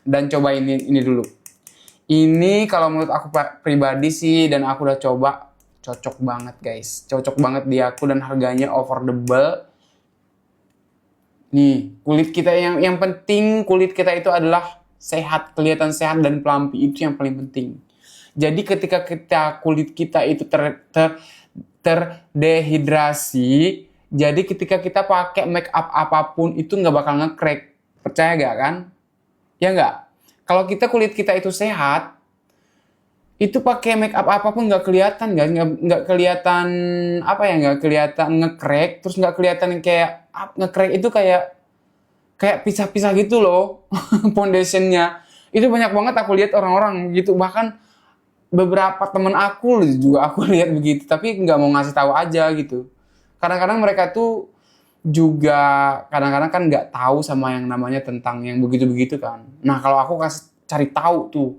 Dan coba ini dulu. Ini kalau menurut aku pribadi sih, dan aku udah coba, cocok banget guys. Cocok banget di aku dan harganya affordable. Nih, kulit kita yang penting kulit kita itu adalah sehat, kelihatan sehat dan pelampi, itu yang paling penting. Jadi ketika kulit kita itu terdehidrasi, jadi ketika kita pakai make up apapun itu nggak bakal nge-crack. Percaya gak kan? Ya nggak? Kalau kulit kita itu sehat, itu pakai make up apapun nggak kelihatan, nggak kelihatan apa ya, nggak kelihatan nge-crack, terus nggak kelihatan kayak nge-crack itu kayak kayak pisah-pisah gitu loh foundationnya. Itu banyak banget aku lihat orang-orang gitu, bahkan beberapa temen aku juga aku lihat begitu, tapi nggak mau ngasih tahu aja gitu. Kadang-kadang mereka tuh juga kadang-kadang kan nggak tahu sama yang namanya tentang yang begitu-begitu kan. Nah kalau aku kasih cari tahu tuh,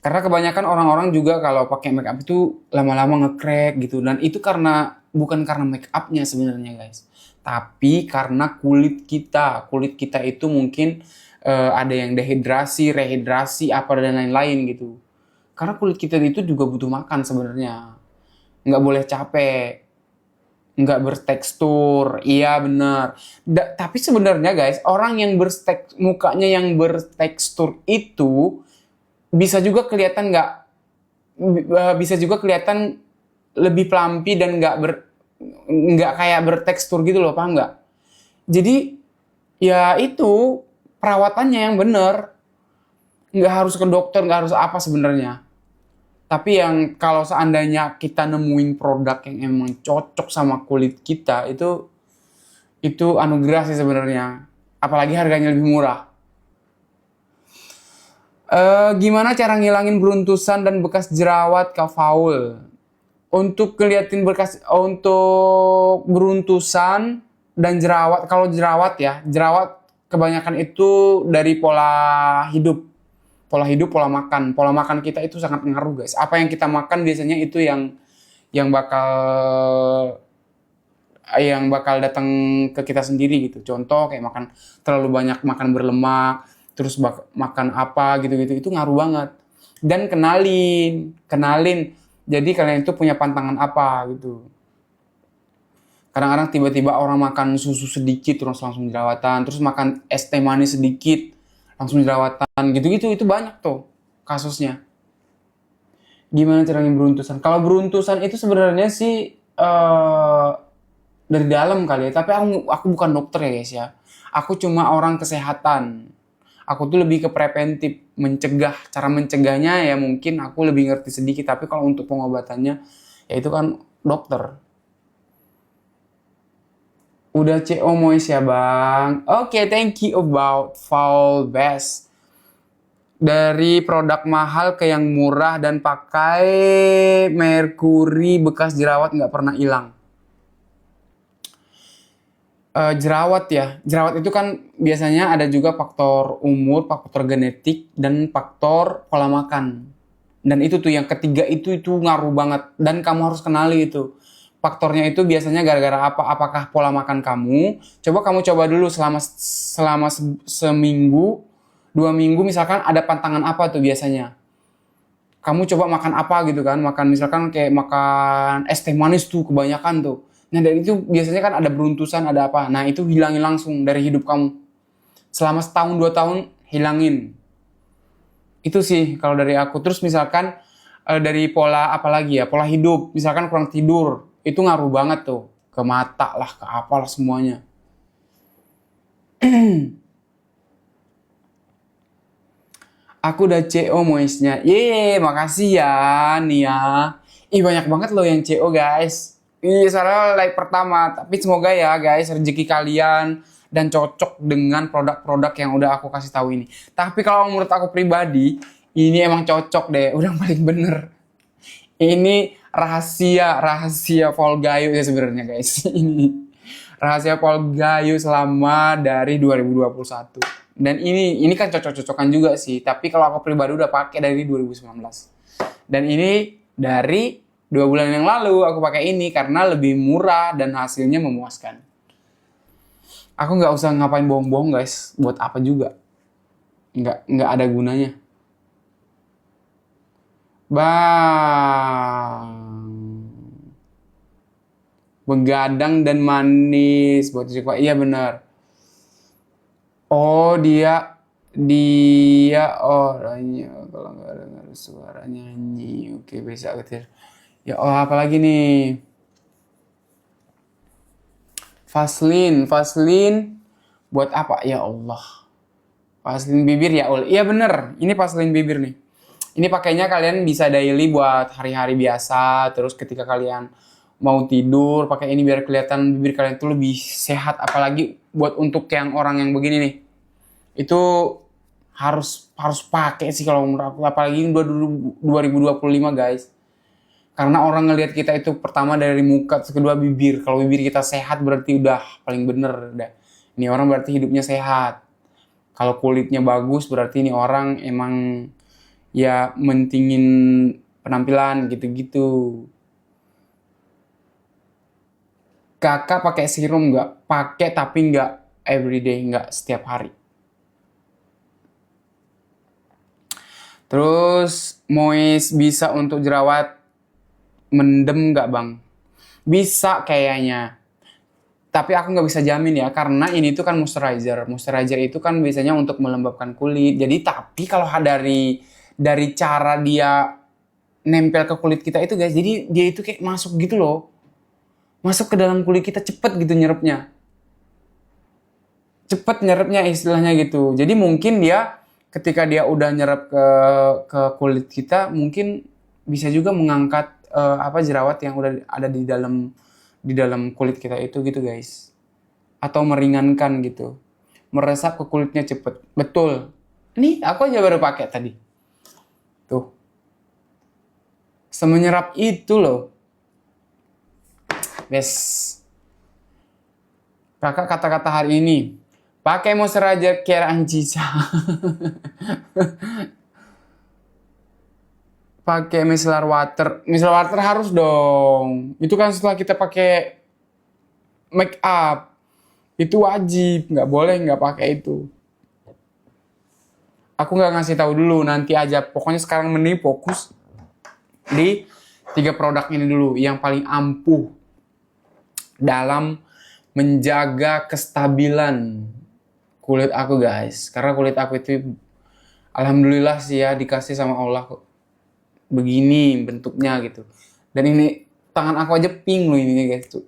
karena kebanyakan orang-orang juga kalau pakai make up itu lama-lama nge-crack gitu, dan itu karena bukan karena make upnya sebenarnya guys, tapi karena kulit kita itu mungkin ada yang dehidrasi, rehidrasi apa dan lain-lain gitu. Karena kulit kita itu juga butuh makan sebenarnya, nggak boleh capek, nggak bertekstur, iya bener. Tapi sebenarnya guys, orang yang mukanya yang bertekstur itu bisa juga kelihatan nggak, bisa juga kelihatan lebih pelampi dan nggak kayak bertekstur gitu loh, paham nggak? Jadi ya itu perawatannya yang bener, nggak harus ke dokter, nggak harus apa sebenarnya. Tapi yang kalau seandainya kita nemuin produk yang emang cocok sama kulit kita, itu anugerah sih sebenarnya. Apalagi harganya lebih murah. Gimana cara ngilangin beruntusan dan bekas jerawat Kak Faul? Untuk beruntusan dan jerawat, kalau jerawat ya, jerawat kebanyakan itu dari hidup. Pola makan. Pola makan kita itu sangat ngaruh, guys. Apa yang kita makan biasanya itu yang bakal datang ke kita sendiri gitu. Contoh kayak makan terlalu banyak, makan berlemak, terus makan apa gitu-gitu, itu ngaruh banget. Dan kenalin. Jadi kalian itu punya pantangan apa gitu. Kadang-kadang tiba-tiba orang makan susu sedikit terus langsung jerawatan, terus makan es teh manis sedikit langsung jerawatan, gitu-gitu, itu banyak tuh kasusnya. Gimana caranya beruntusan? Kalau beruntusan itu sebenarnya sih dari dalam kali ya, tapi aku bukan dokter ya guys ya. Aku cuma orang kesehatan. Aku tuh lebih ke preventif, mencegah. Cara mencegahnya ya mungkin aku lebih ngerti sedikit, tapi kalau untuk pengobatannya ya itu kan dokter. Udah CO Mois ya bang. Oke, thank you about Fall Best. Dari produk mahal ke yang murah dan pakai merkuri, bekas jerawat nggak pernah hilang. Jerawat ya, jerawat itu kan biasanya ada juga faktor umur, faktor genetik, dan faktor pola makan. Dan itu tuh yang ketiga itu ngaruh banget, dan kamu harus kenali itu. Faktornya itu biasanya gara-gara apa? Apakah pola makan kamu? Kamu coba dulu selama seminggu, 2 minggu misalkan, ada pantangan apa tuh biasanya? Kamu coba makan apa gitu kan? Makan misalkan kayak makan es teh manis tuh kebanyakan tuh. Nah dari itu biasanya kan ada beruntusan, ada apa. Nah itu hilangin langsung dari hidup kamu. Selama setahun 2 tahun hilangin. Itu sih kalau dari aku. Terus misalkan dari pola apa lagi ya, pola hidup. Misalkan kurang tidur, itu ngaruh banget tuh. Ke mata lah, ke apalah semuanya. Aku udah CO Moisnya. Yeay, makasih ya Nia. Ih banyak banget loh yang CO guys. Iya soalnya like pertama. Tapi semoga ya guys rezeki kalian dan cocok dengan produk-produk yang udah aku kasih tahu ini. Tapi kalau menurut aku pribadi, ini emang cocok deh. Udah paling bener. Ini rahasia Paul Gayo ya sebenarnya guys. Ini rahasia Paul Gayo selama dari 2021. Dan ini kan cocok-cocokan juga sih. Tapi kalau aku pribadi udah pakai dari 2019. Dan ini dari 2 bulan yang lalu aku pakai ini karena lebih murah dan hasilnya memuaskan. Aku nggak usah ngapain bohong-bohong guys. Buat apa juga? nggak ada gunanya. Bang, begadang dan manis buat cuci kepala. Iya benar. Oh dia orangnya kalau nggak dengar suara nyanyi. Oke bisa ketir. Ya oh apalagi nih? Vaseline buat apa? Ya Allah. Vaseline bibir ya Allah. Iya bener. Ini Vaseline bibir nih. Ini pakainya kalian bisa daily buat hari-hari biasa. Terus ketika kalian mau tidur pakai ini biar kelihatan bibir kalian tuh lebih sehat. Apalagi buat untuk yang orang yang begini nih. Itu harus pakai sih kalau menurut aku. Apalagi ini 2025 guys. Karena orang ngelihat kita itu pertama dari muka, terus kedua bibir. Kalau bibir kita sehat berarti udah paling bener. Udah. Ini orang berarti hidupnya sehat. Kalau kulitnya bagus berarti ini orang emang ya mentingin penampilan gitu-gitu. Kakak pakai serum nggak? Pakai tapi nggak everyday, nggak setiap hari. Terus moist bisa untuk jerawat mendem nggak bang? Bisa kayaknya. Tapi aku nggak bisa jamin ya, karena ini tuh kan moisturizer. Moisturizer itu kan biasanya untuk melembabkan kulit. Jadi tapi kalau dari cara dia nempel ke kulit kita itu guys, jadi dia itu kayak masuk gitu loh. Masuk ke dalam kulit kita cepet gitu nyerapnya. Cepet nyerapnya istilahnya gitu. Jadi mungkin dia ketika dia udah nyerap ke kulit kita, mungkin bisa juga mengangkat apa jerawat yang udah ada di dalam kulit kita itu gitu guys. Atau meringankan gitu. Meresap ke kulitnya cepet. Betul. Nih aku aja baru pakai tadi. Tuh. Semenyerap itu loh. Guys. Kakak kata-kata hari ini. Pakai moisturizer care Anjisa. Pakai micellar water. Micellar water harus dong. Itu kan setelah kita pakai make up. Itu wajib, nggak boleh nggak pakai itu. Aku nggak ngasih tahu dulu, nanti aja. Pokoknya sekarang mending fokus di 3 produk ini dulu yang paling ampuh dalam menjaga kestabilan kulit aku guys. Karena kulit aku itu alhamdulillah sih ya dikasih sama Allah begini bentuknya gitu. Dan ini tangan aku aja pink loh ini guys tuh.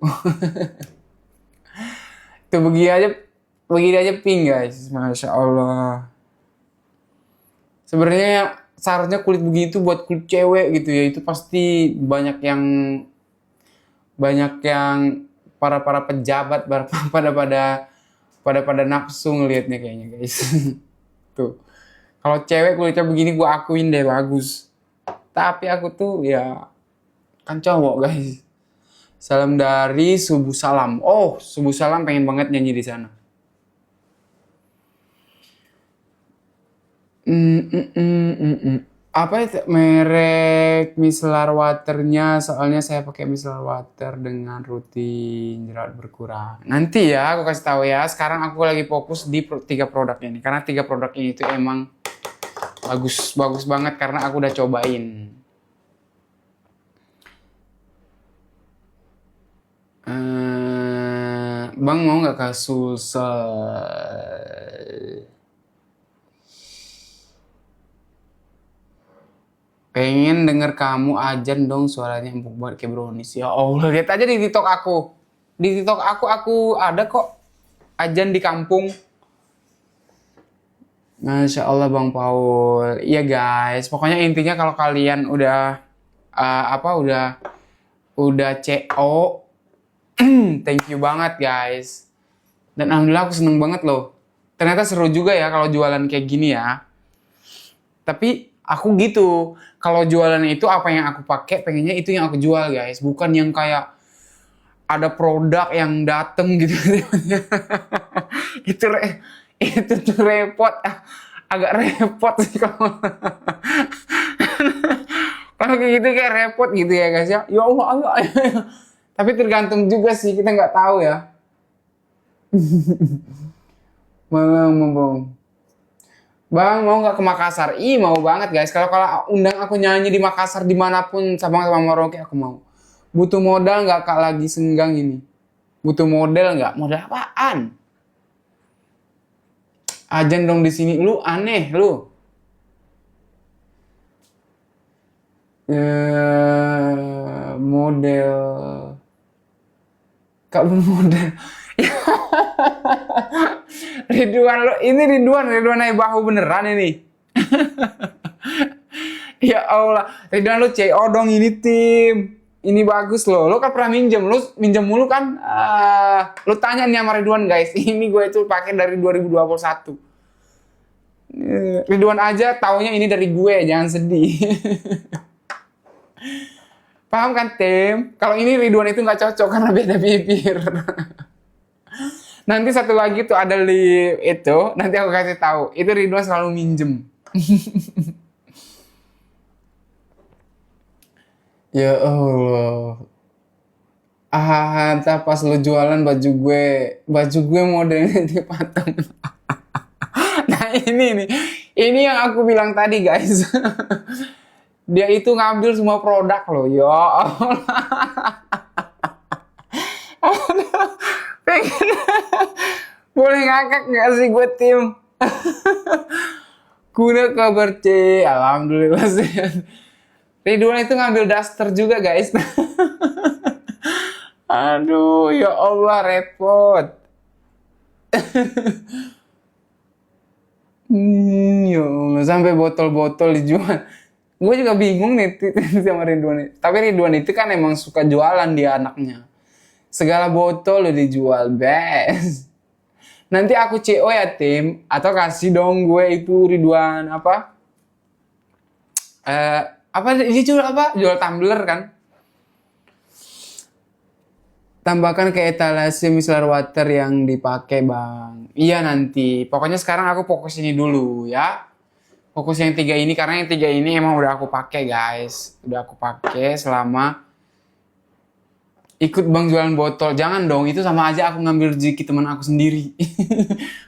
Tuh begini aja pink guys, masya Allah. Sebenarnya seharusnya kulit begitu buat kulit cewek gitu ya, itu pasti banyak yang para pejabat pada nafsu ngelihatnya kayaknya guys. Tuh kalau cewek kulitnya begini gue akuin deh bagus, tapi aku tuh ya kan cowok guys. Salam dari Subuh Salam. Oh, Subuh Salam pengen banget nyanyi di sana. Apa itu merek micellar waternya? Soalnya saya pakai micellar water dengan rutin jerawat berkurang. Nanti ya aku kasih tahu ya. Sekarang aku lagi fokus di 3 produk ini. Karena 3 produk ini itu emang bagus banget karena aku udah cobain. Bang mau nggak ke Sulsel? Pengen denger kamu ajan dong, suaranya empuk banget kayak brownies. Ya Allah, lihat aja di TikTok aku. Di TikTok aku ada kok ajan di kampung. Masya Allah Bang Paul. Iya guys, pokoknya intinya kalau kalian udah udah CO, thank you banget guys. Dan alhamdulillah aku seneng banget loh. Ternyata seru juga ya kalau jualan kayak gini ya. Tapi aku gitu, kalau jualan itu apa yang aku pakai, pengennya itu yang aku jual guys, bukan yang kayak ada produk yang dateng gitu. itu itu tuh repot, agak repot sih kalau kalau kayak gitu kayak repot gitu ya guys ya. Ya Allah, ayo. Tapi tergantung juga sih, kita nggak tahu ya. Bang, mau nggak ke Makassar? Ih, mau banget guys. Kalau kalau undang aku nyanyi di Makassar dimanapun Sabang sama Merauke aku mau. Butuh modal nggak kak lagi senggang ini? Butuh model nggak? Model apaan? Ajan dong di sini. Lu aneh lu. Model. Kak belum model. Ridwan lo, ini Ridwan naik bahu beneran ini. Ya Allah, Ridwan lu CO dong ini tim. Ini bagus loh. Lo kan pernah minjem, lu minjem mulu kan? Lu tanya nih sama Ridwan guys. Ini gue itu pakai dari 2021. Ridwan aja taunya ini dari gue, jangan sedih. Paham kan tim? Kalau ini Ridwan itu nggak cocok karena beda bibir. Nanti satu lagi tuh ada di itu, nanti aku kasih tahu. Itu Ridwan selalu minjem. Ya Allah. Entah pas lo jualan baju gue modelnya dipotong. Nah ini nih, ini yang aku bilang tadi guys. Dia itu ngambil semua produk loh, ya Allah. Pengen, boleh ngakak nggak sih gue tim? Kuna kabar C, alhamdulillah sih. Ridwan itu ngambil daster juga guys. Aduh, ya Allah repot. Ya Allah, sampai botol-botol dijual. Gue juga bingung nih sama Ridwan. Tapi Ridwan itu kan emang suka jualan dia anaknya. Segala botol lo dijual, best. Nanti aku CO ya tim, atau kasih dong gue itu Ridwan apa? Apa dia jual apa? Jual tumbler kan? Tambahkan ke etalase micellar water yang dipakai bang. Iya nanti. Pokoknya sekarang aku fokus ini dulu ya. Fokus yang 3 ini karena yang 3 ini emang udah aku pakai guys. Udah aku pakai selama ikut bang jualan botol. Jangan dong, itu sama aja aku ngambil rezeki teman aku sendiri.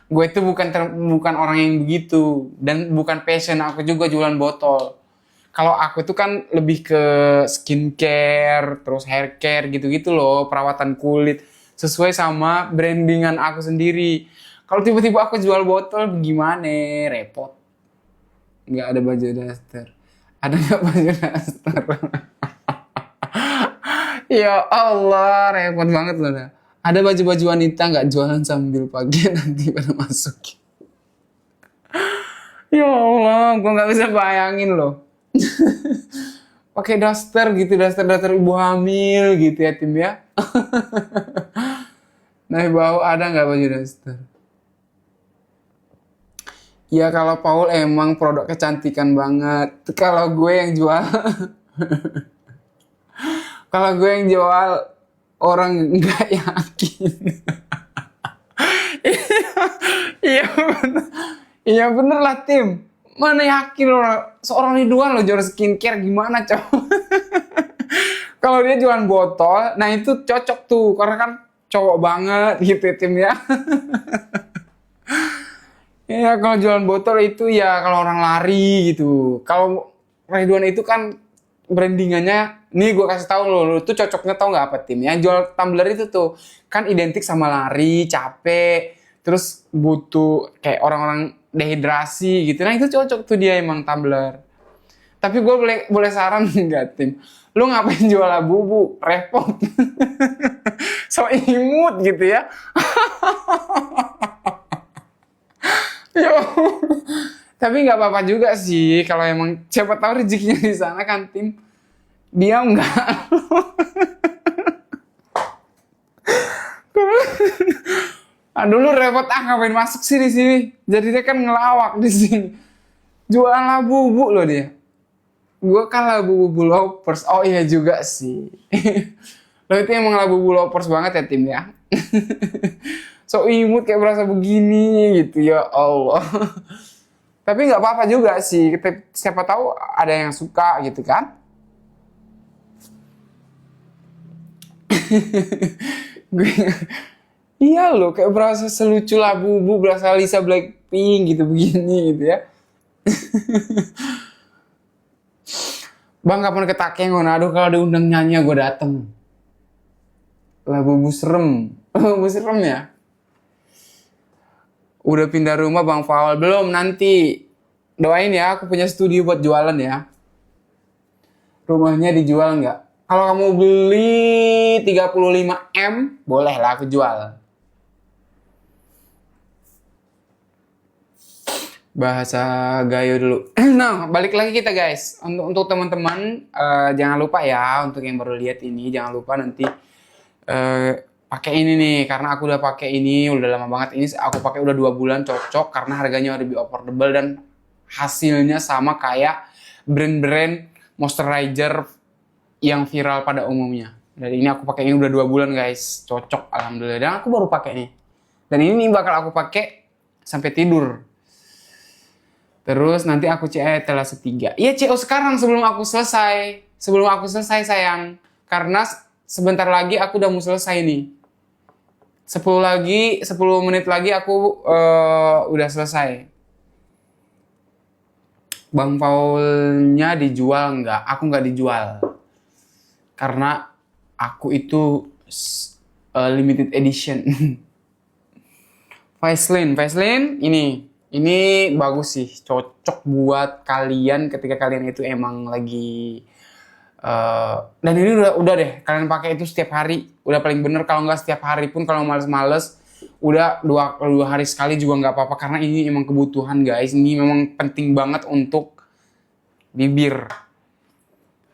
Gue itu bukan orang yang begitu dan bukan passion aku juga jualan botol. Kalau aku tuh kan lebih ke skincare, terus hair care gitu-gitu loh, perawatan kulit sesuai sama brandingan aku sendiri. Kalau tiba-tiba aku jual botol gimana? Repot. Nggak ada baju daster. Ada nggak baju daster? Ya Allah, repot banget loh. Ada baju-baju wanita nggak jualan sambil pagi nanti pada masuk. Ya Allah, gue nggak bisa bayangin loh. Pakai daster gitu, daster ibu hamil gitu ya tim ya. Nah bau ada nggak baju daster? Ya kalau Paul emang produk kecantikan banget. Kalau gue yang jual, kalau gue yang jual orang nggak yakin. Iya bener, iya bener lah tim. Mana yakin lo seorang Ridwan lo jual skincare gimana cow? Kalau dia jualan botol, nah itu cocok tuh karena kan cowok banget gitu ya, tim ya. Ya kalau jualan botol itu ya kalau orang lari gitu. Kalau Ridwan itu kan brandingannya, nih gue kasih tahu lo tuh cocoknya tau nggak apa tim? Yang jual tumbler itu tuh kan identik sama lari, capek, terus butuh kayak orang-orang dehidrasi gitu. Nah itu cocok tuh dia emang tumbler. Tapi gue boleh saran nggak tim? Lu ngapain jual bubu? Repot. So imut gitu ya. Yo. Tapi nggak apa-apa juga sih kalau emang siapa tahu rezekinya di sana kan tim. Dia nggak. Dulu repot ngapain masuk sih di sini. Jadi dia kan ngelawak di sini. Jualan labu loh dia. Gue kan labu lovers. Oh iya juga sih. Lo itu emang labu lovers banget ya tim ya. So imut kayak berasa begini gitu ya Allah. Tapi nggak apa-apa juga sih. Siapa tahu ada yang suka gitu kan. Gue iya loh kayak berasa selucu labu berasa Lisa Blackpink gitu begini gitu ya. Bang kapan ke Takengon? Aduh kalau diundang nyanyi gue dateng. Lah bubu serem. Bubu serem ya. Udah pindah rumah Bang Faul? Belum, nanti. Doain ya, aku punya studio buat jualan ya. Rumahnya dijual nggak? Kalau kamu beli 35M, boleh lah aku jual. Bahasa Gayo dulu. Nah, balik lagi kita guys. Untuk teman-teman, jangan lupa ya, untuk yang baru lihat ini, jangan lupa nanti pakai ini nih, karena aku udah pakai ini udah lama banget. Ini aku pakai udah 2 bulan, cocok karena harganya lebih affordable dan hasilnya sama kayak brand-brand moisturizer yang viral pada umumnya. Dan ini aku pakai ini udah 2 bulan guys, cocok alhamdulillah. Dan aku baru pakai nih. Dan ini bakal aku pakai sampai tidur. Terus nanti aku CE etalase 3. Iya CO sekarang sebelum aku selesai. Sebelum aku selesai sayang. Karena sebentar lagi aku udah mau selesai nih. 10 menit lagi aku udah selesai. Bang Paulnya dijual nggak? Aku nggak dijual. Karena aku itu limited edition. Vaseline ini bagus sih, cocok buat kalian ketika kalian itu emang lagi dan ini udah deh kalian pakai itu setiap hari, udah paling bener. Kalau nggak setiap hari pun, kalau males-males udah dua hari sekali juga nggak apa-apa, karena ini emang kebutuhan guys. Ini memang penting banget untuk bibir.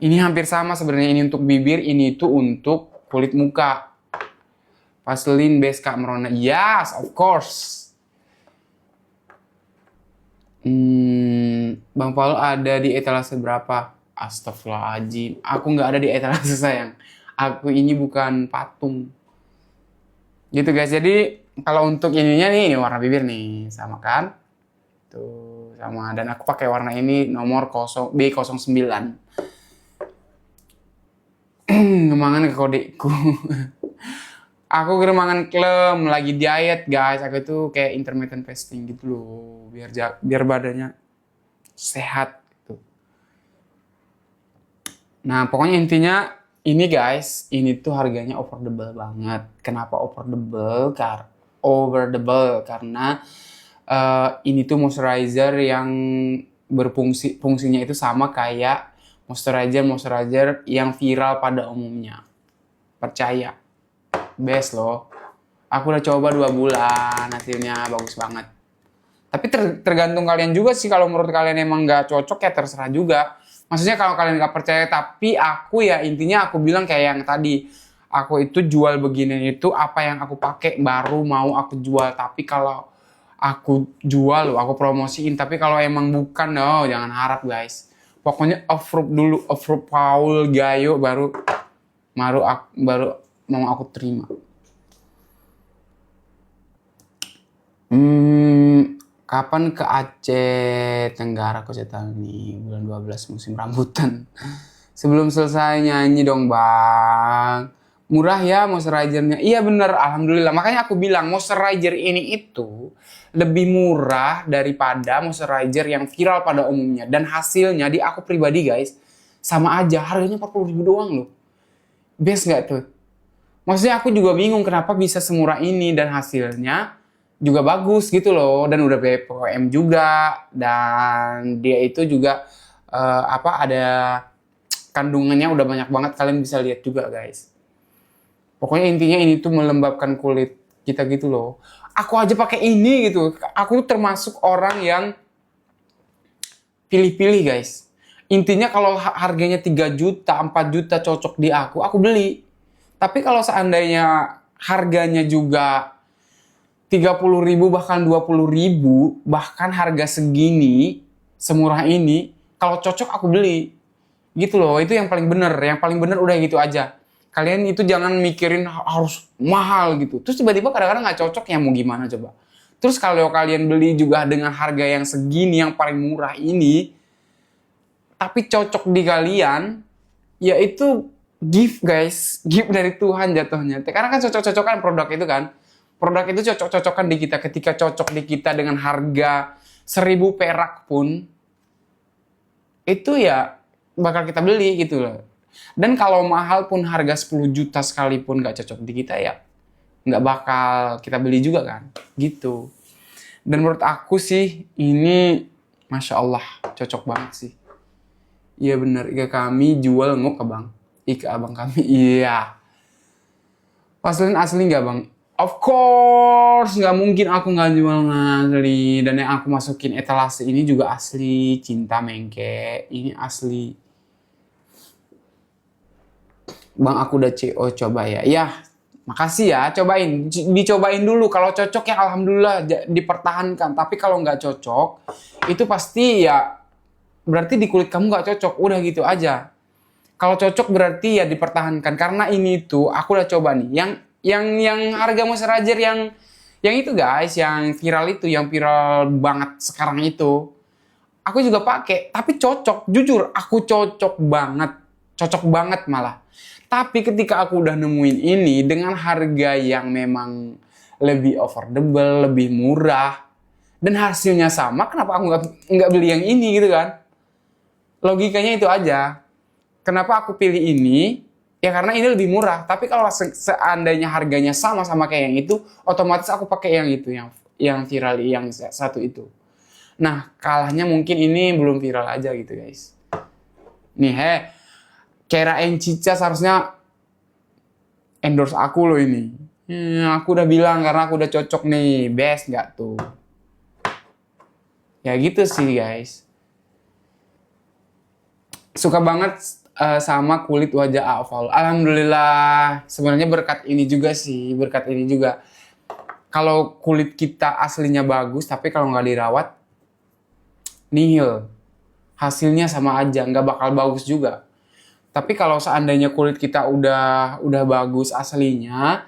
Ini hampir sama sebenarnya, ini untuk bibir, ini itu untuk kulit muka. Vaseline base Kak Merona. Yes, of course. Bang Paul ada di etalase berapa? Astagfirullahaladzim. Aku nggak ada di etalase sayang. Aku ini bukan patung. Gitu guys. Jadi kalau untuk ininya nih, ini warna bibir nih, sama kan? Tuh, sama. Dan aku pakai warna ini nomor B09. Ngemangan ke kodeku. Aku geremangan klem, lagi diet guys. Aku itu kayak intermittent fasting gitu loh, biar badannya sehat gitu. Nah pokoknya intinya ini guys, ini tuh harganya affordable banget. Kenapa affordable? Karena ini tuh moisturizer yang fungsinya itu sama kayak moisturizer yang viral pada umumnya. Percaya, best loh. Aku udah coba 2 bulan, hasilnya bagus banget. Tapi tergantung kalian juga sih. Kalau menurut kalian emang nggak cocok ya terserah juga. Maksudnya kalau kalian nggak percaya, tapi aku ya intinya aku bilang kayak yang tadi. Aku itu jual begini itu apa yang aku pakai baru mau aku jual. Tapi kalau aku jual loh, aku promosiin. Tapi kalau emang bukan, no, jangan harap guys. Pokoknya approve dulu, approve Paul Gayo baru mau aku terima. Kapan ke Aceh Tenggara aku tahu nih, bulan 12 musim rambutan. Sebelum selesai nyanyi dong bang. Murah ya moisturizernya. Iya bener, alhamdulillah. Makanya aku bilang moisturizer ini itu lebih murah daripada moisturizer yang viral pada umumnya. Dan hasilnya di aku pribadi guys, sama aja. Harganya 40.000 doang loh. Best gak tuh? Maksudnya aku juga bingung kenapa bisa semurah ini dan hasilnya juga bagus gitu loh. Dan udah BPOM juga. Dan dia itu juga ada kandungannya udah banyak banget. Kalian bisa lihat juga guys. Pokoknya intinya ini tuh melembabkan kulit kita gitu loh. Aku aja pakai ini gitu. Aku termasuk orang yang pilih-pilih guys. Intinya kalau harganya 3 juta, 4 juta cocok di aku beli. Tapi kalau seandainya harganya juga 30.000 bahkan 20.000, bahkan harga segini, semurah ini, kalau cocok aku beli. Gitu loh, itu yang paling bener. Yang paling bener udah gitu aja. Kalian itu jangan mikirin harus mahal gitu. Terus tiba-tiba kadang-kadang nggak cocok, ya mau gimana coba. Terus kalau kalian beli juga dengan harga yang segini, yang paling murah ini, tapi cocok di kalian, ya itu gift guys. Gift dari Tuhan jatuhnya. Karena kan cocok-cocokan produk itu kan. Produk itu cocok-cocokan di kita. Ketika cocok di kita dengan harga 1.000 perak pun, itu ya bakal kita beli gitu loh. Dan kalau mahal pun harga 10 juta sekalipun nggak cocok di kita ya nggak bakal kita beli juga kan gitu. Dan menurut aku sih ini Masya Allah cocok banget sih. Iya bener, Ika kami jual ngok abang. Ika abang kami, iya. Paslin asli nggak bang? Of course, nggak mungkin aku nggak jual asli. Dan yang aku masukin etalase ini juga asli. Cinta mengke, ini asli. Bang aku udah CO coba ya. Ya, makasih ya, cobain. Dicobain dulu. Kalau cocok ya alhamdulillah dipertahankan. Tapi kalau nggak cocok, itu pasti ya berarti di kulit kamu nggak cocok. Udah gitu aja. Kalau cocok berarti ya dipertahankan. Karena ini tuh aku udah coba nih. Yang harga moisturizer yang itu guys, yang viral banget sekarang itu. Aku juga pakai, tapi cocok. Jujur, aku cocok banget. Cocok banget malah. Tapi ketika aku udah nemuin ini dengan harga yang memang lebih affordable, lebih murah, dan hasilnya sama, kenapa aku nggak beli yang ini gitu kan? Logikanya itu aja. Kenapa aku pilih ini? Ya karena ini lebih murah. Tapi kalau seandainya harganya sama-sama kayak yang itu, otomatis aku pakai yang itu, yang viral yang satu itu. Nah, kalahnya mungkin ini belum viral aja gitu guys. Nih, kirain Cica seharusnya endorse aku loh ini. Aku udah bilang karena aku udah cocok nih. Best nggak tuh? Ya gitu sih guys. Suka banget sama kulit wajah Afaul. Alhamdulillah. Sebenarnya berkat ini juga sih. Berkat ini juga. Kalau kulit kita aslinya bagus, tapi kalau nggak dirawat, nihil. Hasilnya sama aja. Nggak bakal bagus juga. Tapi kalau seandainya kulit kita udah bagus aslinya,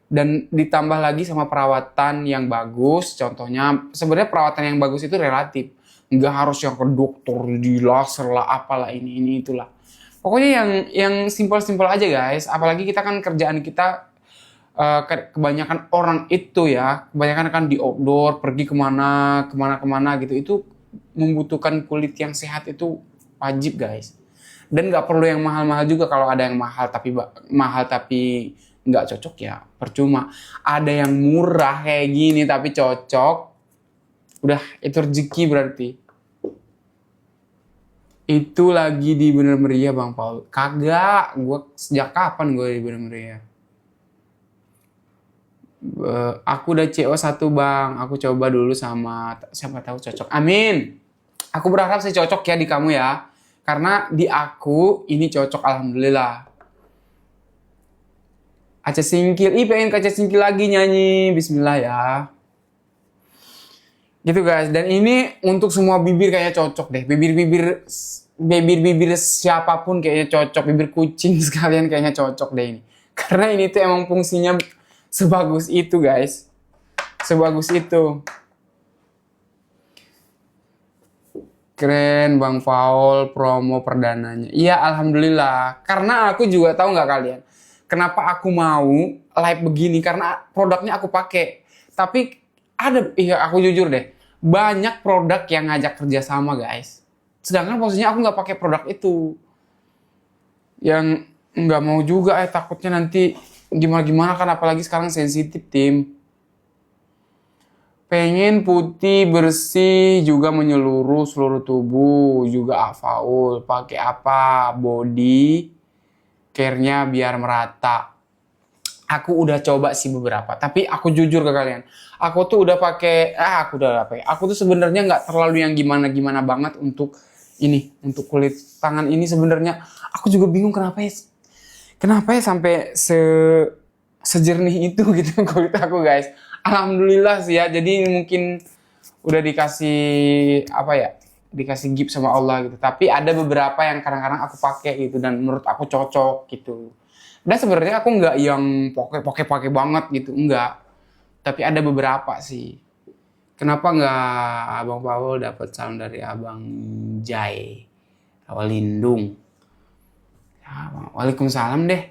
dan ditambah lagi sama perawatan yang bagus, contohnya sebenarnya perawatan yang bagus itu relatif. Nggak harus yang ke dokter, di laser lah, apalah ini itulah. Pokoknya yang simpel-simpel aja guys. Apalagi kita kan kerjaan kita kebanyakan orang itu ya, kebanyakan kan di outdoor, pergi kemana gitu. Itu membutuhkan kulit yang sehat itu wajib guys. Dan nggak perlu yang mahal-mahal juga. Kalau ada yang mahal tapi nggak cocok ya percuma. Ada yang murah kayak gini tapi cocok, udah itu rezeki berarti. Itu lagi di Bener Meriah Bang Paul. Kagak, gue sejak kapan gue di Bener Meriah? Aku udah CO 1 bang, aku coba dulu sama siapa tahu cocok. Amin. Aku berharap sih cocok ya di kamu ya. Karena di aku ini cocok alhamdulillah. Aca Singkil, pengen ke Aca Singkil lagi nyanyi. Bismillah ya. Gitu guys, dan ini untuk semua bibir kayaknya cocok deh. Bibir siapapun kayaknya cocok. Bibir kucing sekalian kayaknya cocok deh ini. Karena ini tuh emang fungsinya sebagus itu guys. Sebagus itu. Keren Bang Paul promo perdananya. Iya alhamdulillah. Karena aku juga tahu nggak kalian. Kenapa aku mau live begini? Karena produknya aku pakai. Tapi aku jujur deh. Banyak produk yang ngajak kerjasama guys. Sedangkan posisinya aku nggak pakai produk itu. Yang nggak mau juga takutnya nanti gimana kan, apalagi sekarang sensitif tim. Pengen putih bersih juga menyeluruh seluruh tubuh, juga Afaul. Pakai apa? Body care-nya biar merata. Aku udah coba sih beberapa, tapi aku jujur ke kalian, aku tuh udah pakai, aku tuh sebenarnya nggak terlalu yang gimana banget untuk untuk kulit tangan ini sebenarnya. Aku juga bingung kenapa ya sampai sejernih itu gitu kulit aku guys. Alhamdulillah sih ya, jadi mungkin udah dikasih gift sama Allah gitu. Tapi ada beberapa yang kadang-kadang aku pakai gitu dan menurut aku cocok gitu. Dan sebenarnya aku nggak yang pakai banget gitu, enggak. Tapi ada beberapa sih. Kenapa nggak Abang Paul dapat salam dari Abang Jai Rawalindung? Ya, Waalaikumsalam deh.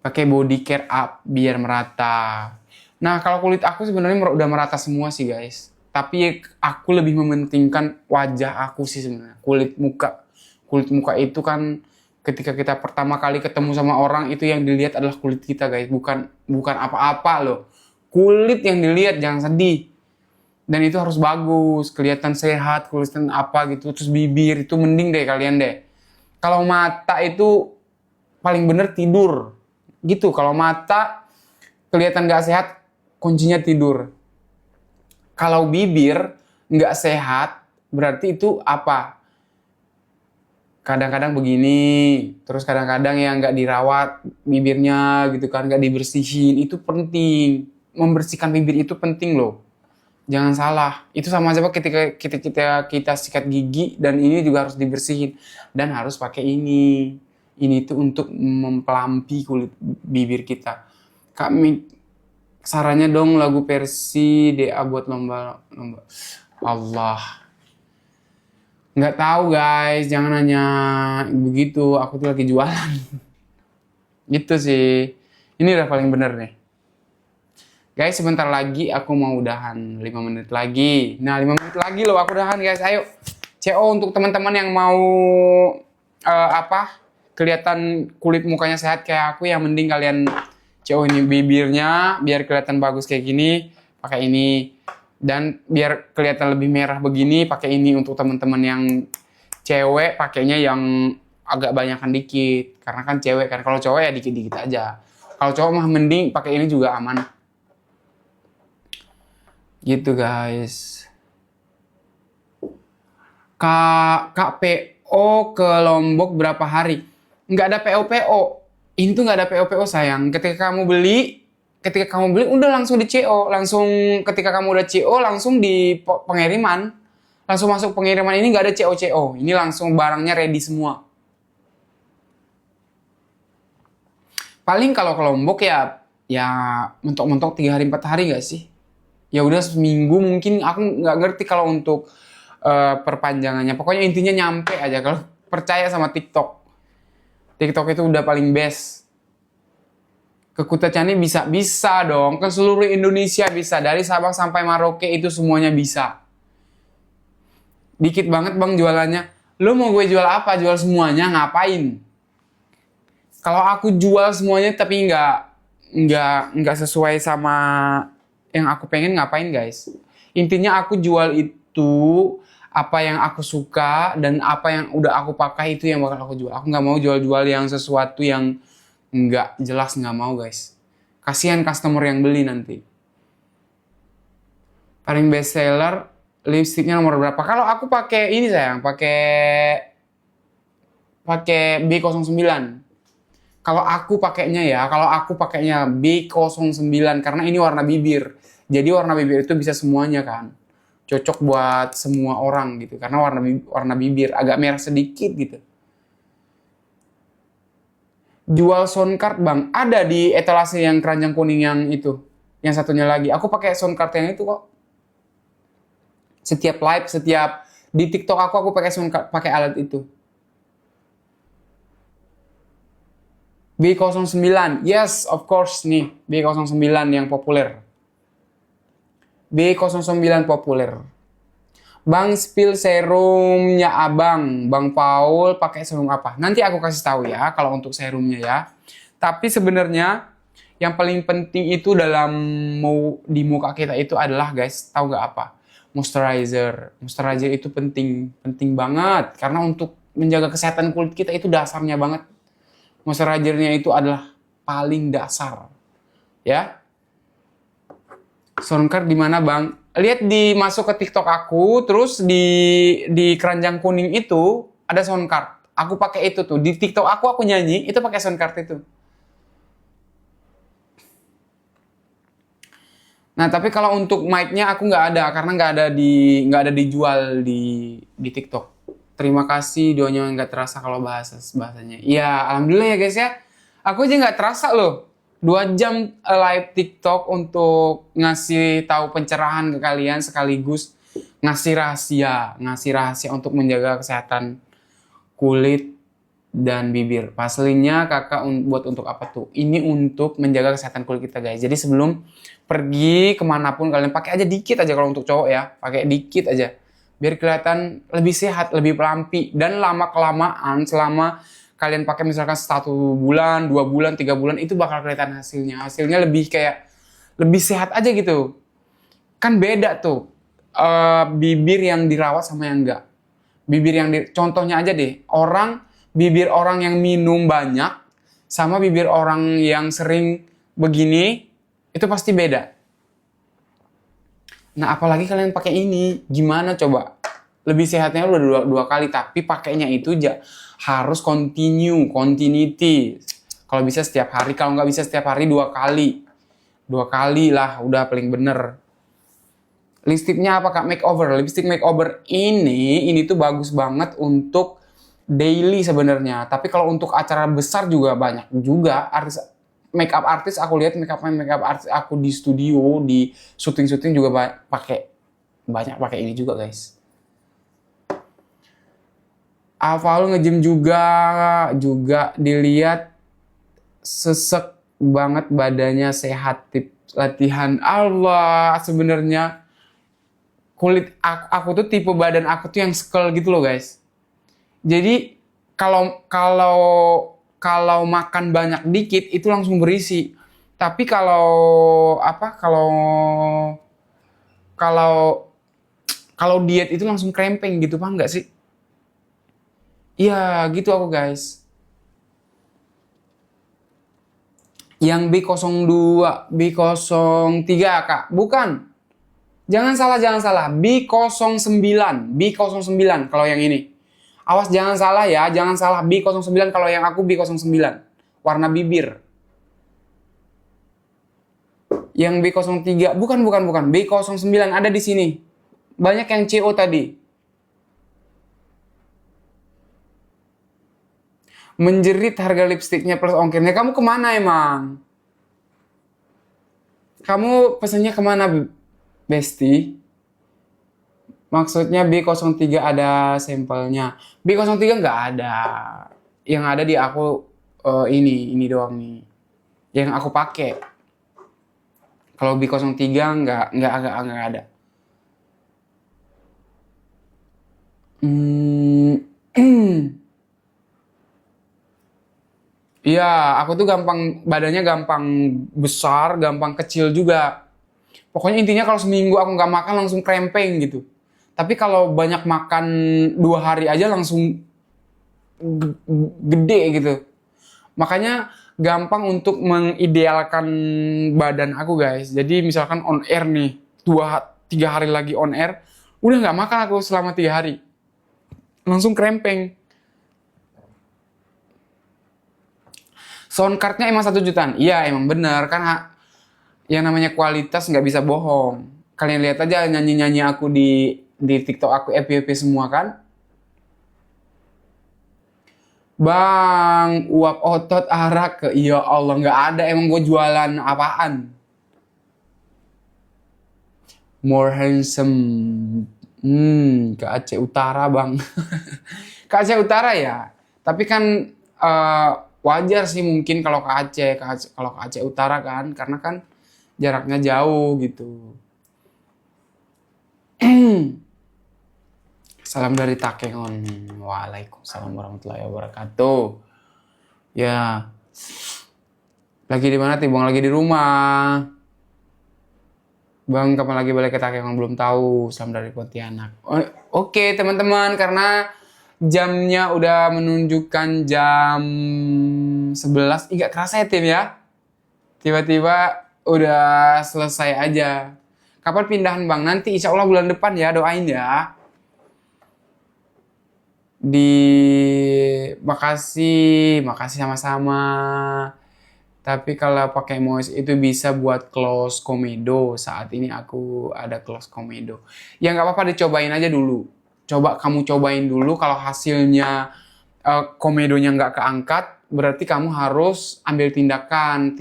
Pakai body care up biar merata. Nah kalau kulit aku sebenarnya udah merata semua sih guys. Tapi aku lebih mementingkan wajah aku sih sebenarnya. Kulit muka itu kan ketika kita pertama kali ketemu sama orang itu yang dilihat adalah kulit kita guys, bukan apa-apa loh. Kulit yang dilihat, jangan sedih. Dan itu harus bagus, kelihatan sehat, kelihatan apa gitu. Terus bibir itu mending deh kalian deh. Kalau mata itu paling bener tidur. Gitu, kalau mata kelihatan gak sehat, kuncinya tidur. Kalau bibir nggak sehat, berarti itu apa? Kadang-kadang begini, terus kadang-kadang yang nggak dirawat bibirnya gitu kan, nggak dibersihin, itu penting. Membersihkan bibir itu penting loh. Jangan salah, itu sama aja ketika kita sikat gigi dan ini juga harus dibersihin dan harus pakai ini. Ini tuh untuk mempelampi kulit bibir kita. Kami sarannya dong lagu versi DA buat lomba. Allah. Nggak tahu guys, jangan nanya begitu. Aku tuh lagi jualan. Gitu sih. Ini udah paling bener nih. Guys, sebentar lagi aku mau udahan. 5 menit lagi. Nah, 5 menit lagi loh aku udahan guys. Ayo. CO untuk teman-teman yang mau kelihatan kulit mukanya sehat kayak aku, yang mending kalian CO ini bibirnya biar kelihatan bagus kayak gini, pakai ini. Dan biar kelihatan lebih merah begini, pakai ini. Untuk teman-teman yang cewek pakainya yang agak banyakan dikit, karena kan cewek kan. Kalau cowok ya dikit-dikit aja. Kalau cowok mah mending pakai ini juga aman. Gitu guys. Kak PO ke Lombok berapa hari? Nggak ada PO. Ini tuh nggak ada PO sayang. Ketika kamu beli udah langsung di CO. Langsung ketika kamu udah CO langsung di pengiriman. Langsung masuk pengiriman, ini nggak ada CO. Ini langsung barangnya ready semua. Paling kalau ke Lombok ya mentok-mentok 3 hari 4 hari nggak sih? Ya udah seminggu mungkin, aku nggak ngerti kalau untuk perpanjangannya. Pokoknya intinya nyampe aja. Kalau percaya sama TikTok itu udah paling best. Ke Kuta Cani bisa dong. Ke seluruh Indonesia bisa. Dari Sabang sampai Merauke itu semuanya bisa. Dikit banget bang jualannya. Lo mau gue jual apa? Jual semuanya ngapain? Kalau aku jual semuanya tapi nggak sesuai sama yang aku pengen, ngapain guys? Intinya aku jual itu apa yang aku suka dan apa yang udah aku pakai itu yang bakal aku jual. Aku nggak mau jual-jual yang sesuatu yang nggak jelas, nggak mau guys. Kasihan customer yang beli nanti. Paling best seller lipstiknya nomor berapa? Kalau aku pakai ini sayang, pakai B09. Kalau aku pakainya B09 karena ini warna bibir. Jadi warna bibir itu bisa semuanya kan. Cocok buat semua orang gitu, karena warna bibir agak merah sedikit gitu. Jual sound card bang, ada di etalase yang keranjang kuning yang itu, yang satunya lagi. Aku pakai sound card yang itu kok. Setiap live, di TikTok aku pakai sound card, pakai alat itu. B09, yes of course nih, B09 yang populer. B09 populer. Bang spill serumnya abang, Bang Paul pakai serum apa? Nanti aku kasih tahu ya kalau untuk serumnya ya. Tapi sebenarnya yang paling penting itu dalam di muka kita itu adalah guys, tahu nggak apa? Moisturizer. Moisturizer itu penting banget karena untuk menjaga kesehatan kulit kita itu dasarnya banget. Moisturizernya itu adalah paling dasar, ya. Soundcard di mana bang? Lihat masuk ke TikTok aku, terus di keranjang kuning itu ada soundcard. Aku pakai itu tuh di TikTok aku nyanyi itu pakai soundcard itu. Nah tapi kalau untuk mic-nya aku nggak ada karena nggak ada dijual di TikTok. Terima kasih doanya nggak terasa kalau bahasanya. Iya alhamdulillah ya guys ya. Aku aja nggak terasa loh. 2 jam live TikTok untuk ngasih tahu pencerahan ke kalian sekaligus ngasih rahasia untuk menjaga kesehatan kulit dan bibir. Pastinya kakak buat untuk apa tuh? Ini untuk menjaga kesehatan kulit kita guys. Jadi sebelum Pergi kemanapun kalian pakai aja dikit aja kalau untuk cowok ya, pakai dikit aja biar kelihatan lebih sehat, lebih pelampi. Dan lama kelamaan selama kalian pakai misalkan 1 bulan, 2 bulan, 3 bulan itu bakal kelihatan hasilnya lebih kayak lebih sehat aja gitu. Kan beda tuh bibir yang dirawat sama yang enggak. Contohnya aja deh, bibir orang yang minum banyak sama bibir orang yang sering begini itu pasti beda. Nah, apalagi kalian pakai ini, gimana coba? Lebih sehatnya udah dua kali, tapi pakainya itu harus continuity. Kalau bisa setiap hari, kalau nggak bisa setiap hari 2 kali. 2 kali lah, udah paling bener. Lipstiknya apa Kak? Makeover. Lipstick makeover ini tuh bagus banget untuk daily sebenarnya. Tapi kalau untuk acara besar juga banyak juga makeup artist aku lihat makeup artist aku di studio di syuting juga banyak pakai ini juga guys. Aval nge-gym juga dilihat sesek banget badannya, sehat, tips latihan. Allah, sebenarnya kulit aku tuh tipe badan aku tuh yang skull gitu loh guys. Jadi kalau makan banyak dikit itu langsung berisi. Tapi kalau diet itu langsung krempeng gitu, paham nggak sih? Iya, gitu aku guys. Yang B02, B03 Kak, bukan. Jangan salah. B09 kalau yang ini. Awas jangan salah ya, jangan salah. B09 kalau yang aku B09. Warna bibir. Yang B03, bukan. B09 ada di sini. Banyak yang CO tadi. Menjerit harga lipstiknya plus ongkirnya. Kamu kemana emang? Kamu pesannya kemana, Besti? Maksudnya B03 ada sampelnya. B03 nggak ada. Yang ada di aku ini doang nih. Yang aku pakai. Kalau B03 nggak ada. Iya, aku tuh badannya gampang besar, gampang kecil juga. Pokoknya intinya kalau seminggu aku nggak makan langsung krempeng gitu. Tapi kalau banyak makan 2 hari aja langsung gede gitu. Makanya gampang untuk mengidealkan badan aku guys. Jadi misalkan on air nih, 2-3 hari lagi on air, udah nggak makan aku selama 3 hari. Langsung krempeng. Sound cardnya emang 1 jutaan. Iya emang bener kan yang namanya kualitas nggak bisa bohong. Kalian lihat aja nyanyi aku di TikTok aku FYP semua kan. Bang, uap otot arak ke ya Allah nggak ada, emang gue jualan apaan? More handsome. Ke Aceh Utara bang. Ke Aceh Utara ya. Tapi kan wajar sih mungkin kalau ke Aceh Utara kan, karena kan jaraknya jauh gitu. Salam dari Takengon. Waalaikumsalam warahmatullahi wabarakatuh. Ya. Lagi di mana, Tibong? Lagi di rumah. Bang, kapan lagi balik ke Takengon? Belum tahu. Salam dari Pontianak. Oke, teman-teman, karena jamnya udah menunjukkan jam 11. Nggak kerasa ya, Tim ya? Tiba-tiba udah selesai aja. Kapan pindahan Bang? Nanti insya Allah bulan depan ya, doain ya. Makasih sama-sama. Tapi kalau pakai mouse itu bisa buat close komedo. Saat ini aku ada close komedo. Ya nggak apa-apa, dicobain aja dulu. Kamu cobain dulu. Kalau hasilnya komedonya nggak keangkat, berarti kamu harus ambil tindakan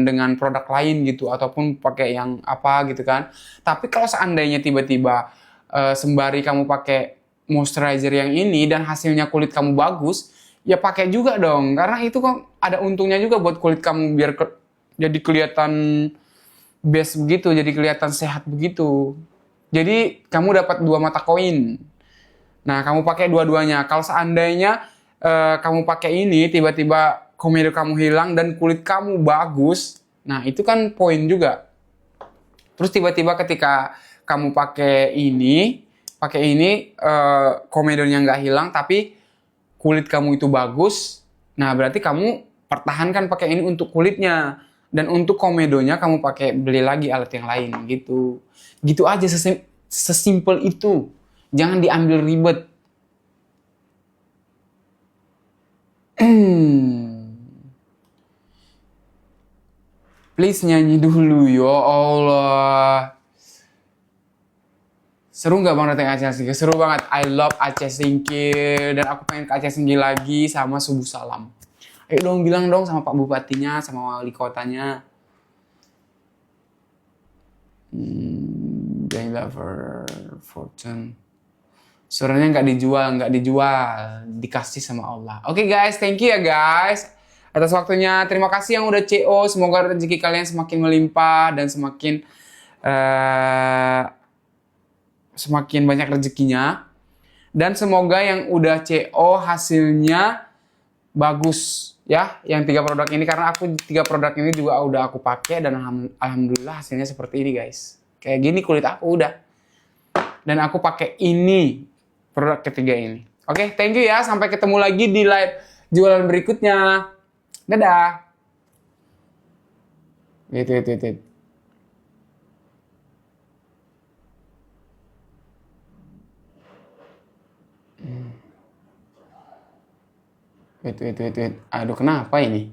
dengan produk lain gitu, ataupun pakai yang apa gitu kan. Tapi kalau seandainya tiba-tiba sembari kamu pakai moisturizer yang ini dan hasilnya kulit kamu bagus, ya pakai juga dong, karena itu kok ada untungnya juga buat kulit kamu biar jadi kelihatan best begitu, jadi kelihatan sehat begitu. Jadi kamu dapat 2 mata koin. Nah, kamu pakai dua-duanya. Kalau seandainya kamu pakai ini, tiba-tiba komedo kamu hilang dan kulit kamu bagus, nah itu kan poin juga. Terus tiba-tiba ketika kamu pakai ini komedonya nggak hilang, tapi kulit kamu itu bagus, nah berarti kamu pertahankan pakai ini untuk kulitnya. Dan untuk komedonya kamu pakai beli lagi alat yang lain gitu. Gitu aja, sesimpel itu. Jangan diambil ribet. Please nyanyi dulu, ya Allah. Seru nggak Bang datang Aceh Singkil? Seru banget. I love Aceh Singkil. Dan aku pengen ke Aceh Singkil lagi sama Subuh Salam. Ayo dong bilang dong sama Pak Bupatinya, sama Wali Kotanya. Day Lover Fortune. Suaranya nggak dijual, dikasih sama Allah. Oke guys, thank you ya guys atas waktunya. Terima kasih yang udah CO. Semoga rezeki kalian semakin melimpah dan semakin banyak rezekinya. Dan semoga yang udah CO hasilnya bagus ya, yang 3 produk ini, karena aku 3 produk ini juga udah aku pakai dan alhamdulillah hasilnya seperti ini guys. Kayak gini kulit aku udah. Dan aku pakai ini produk ketiga ini. Oke, thank you ya. Sampai ketemu lagi di live jualan berikutnya. Dadah. Wait. Wait. Aduh, kenapa ini?